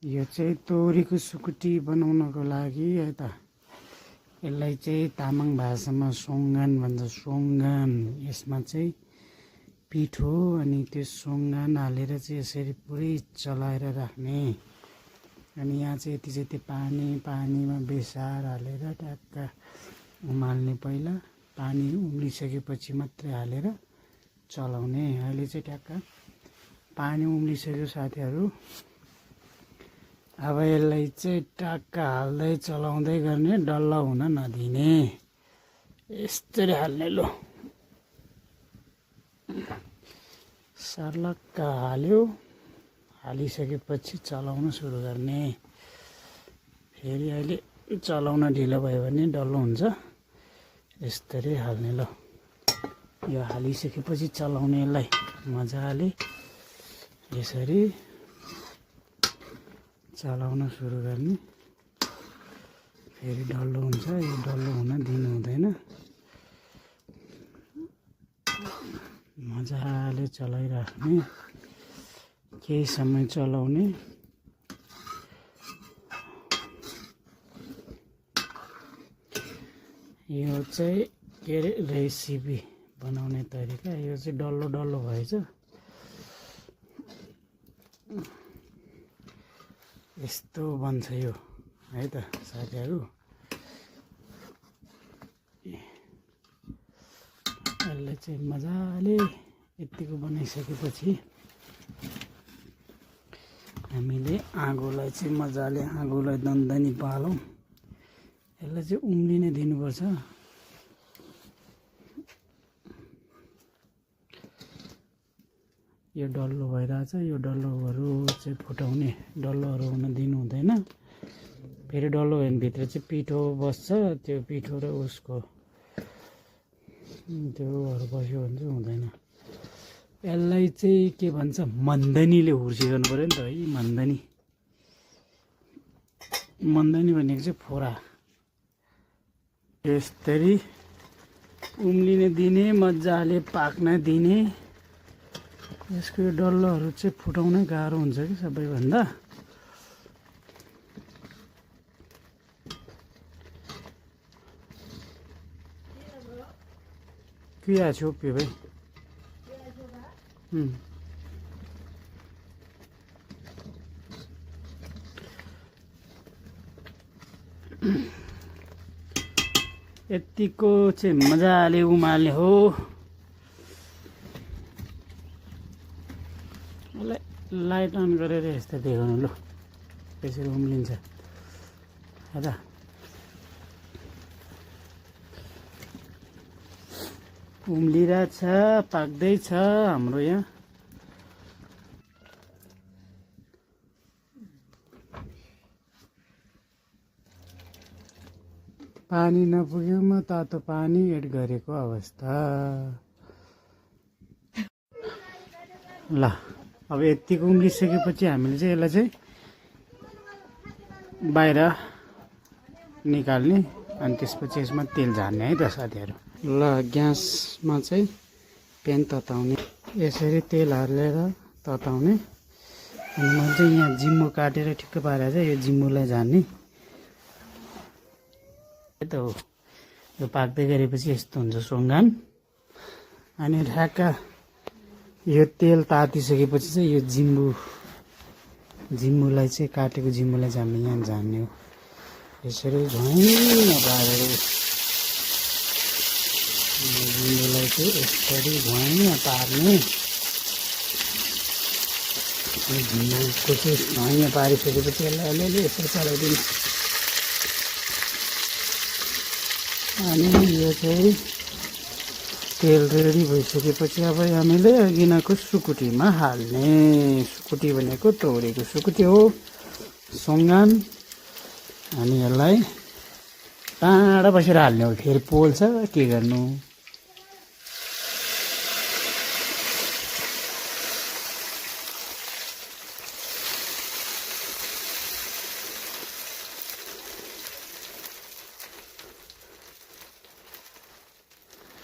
यो चाहिँ तोरीको सुकुटी बनाउनको लागि है त। यसलाई चाहिँ तामाङ भाषामा सोङ्गान भन्छ, सोङ्गान। यसमा चाहिँ पिठो अनि त्यो सोङ्गान हालेर चाहिँ यसरी पुरै चलाएर राख्ने। अनि यहाँ चाहिँ यति चाहिँ त्यो पानीमा बेसार हालेर ट्याक्क उमाल्ने। पहिला पानी उम्लिसकेपछि मात्रै हालेर चलाउने। अहिले चाहिँ ट्याक्क पानी उम्लिसक्यो साथीहरू। अब यसलाई चाहिँ ट्याक्क हाल्दै चलाउँदै गर्ने, डल्लो हुन नदिने। यस्तरी हाल्ने। लो सर्लक्क हाल्यो, हालिसकेपछि चलाउन सुरु गर्ने। फेरि अहिले चलाउन ढिलो भयो भने डल्लो हुन्छ, यस्तरी हाल्ने। लो यो हालिसकेपछि चलाउने। यसलाई मजाले यसरी चलाउन सुरु गर्ने। फेरि डल्लो हुन्छ, यो डल्लो हुन दिनु हुँदैन। मजाले चलाइराख्ने, केही समय चलाउने। यो चाहिँ के अरे रेसिपी बनाउने तरिका। यो चाहिँ डल्लो डल्लो भएछ, यस्तो बन्छ यो है त साथीहरू। यसलाई चाहिँ मजाले यतिको बनाइसकेपछि हामीले आगोलाई चाहिँ मजाले दन्दनी पालौँ। यसलाई चाहिँ उम्लिन दिनुपर्छ। यो डल्लो भइरहेछ, यो डल्लोहरू चाहिँ फुटाउने, डल्लोहरू हुन दिनु हुँदैन। फेरि डल्लो भयो भने भित्र चाहिँ पिठो बस्छ, त्यो पिठो र उसको त्योहरू बस्यो भने चाहिँ हुँदैन। यसलाई चाहिँ के भन्छ, मन्दनीले हुर्सी गर्नु पऱ्यो नि त है। मन्दनी भनेको चाहिँ फोरा। यस्तरी उम्लिन दिने, मजाले पाक्न दिने। यसको यो डल्लोहरू चाहिँ फुटाउनै गाह्रो हुन्छ कि सबैभन्दा। क्या छोप्यो भाइ? यतिको चाहिँ मजाले उमाल्ने हो। लाइट अन गरेर यस्तो देखाउनु। लो यसरी उम्लिन्छ है त। उम्लिरहेछ, पाक्दैछ हाम्रो यहाँ। पानी नपुगेमा तातो पानी एड गरेको अवस्था। ल अब यतिको उम्लिसकेपछि हामीले चाहिँ यसलाई चाहिँ बाहिर निकाल्ने। अनि त्यसपछि यसमा तेल झार्ने है त साथीहरू। ल ग्यासमा चाहिँ प्यान तताउने, यसरी तेल हालेर तताउने। अनि मैले चाहिँ यहाँ जिम्मो काटेर ठिक्क पारेर चाहिँ यो जिम्मोलाई झार्ने त हो। यो पाक्दै गरेपछि यस्तो हुन्छ सोङ्गान। अनि ढ्याक्क यो तेल तातिसकेपछि चाहिँ यो जिम्बुलाई चाहिँ काटेको जिम्बुलाई चाहिँ हामीले यहाँ झार्ने हो। यसरी झैँ पारेर जिम्बुलाई चाहिँ यसरी झैँ पार्ने। जिम्बुको चाहिँ झैँ पारिसकेपछि यसलाई अलिअलि यसरी चलाइदिने। अनि यो चाहिँ तेल रेडी भइसकेपछि अब हामीले अघिनाको सुकुटीमा हाल्ने। सुकुटी भनेको तोरीको सुकुटी हो, सोङ्गान। अनि यसलाई टाढा बसेर हाल्ने हो, फेरि पोल्छ के गर्नु।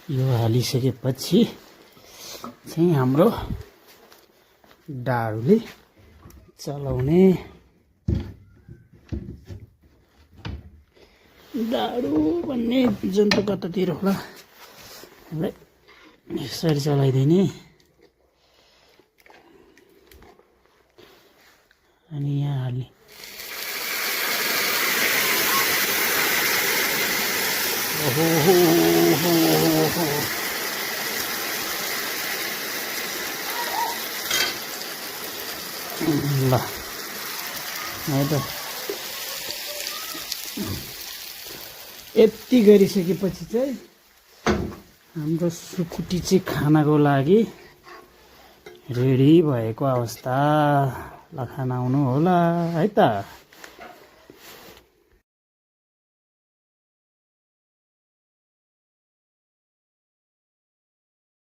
यो हालिसकेपछि चाहिँ हाम्रो डाडुले चलाउने। डाडु भन्ने जन्तु कतातिर होला यसलाई यसरी चलाइदिने अनि यहाँ हाल्ने ओहो ल है त यति गरिसकेपछि चाहिँ हाम्रो सुकुटी चाहिँ खानको लागि रेडी भएको अवस्था ल खाना आउनु होला है त।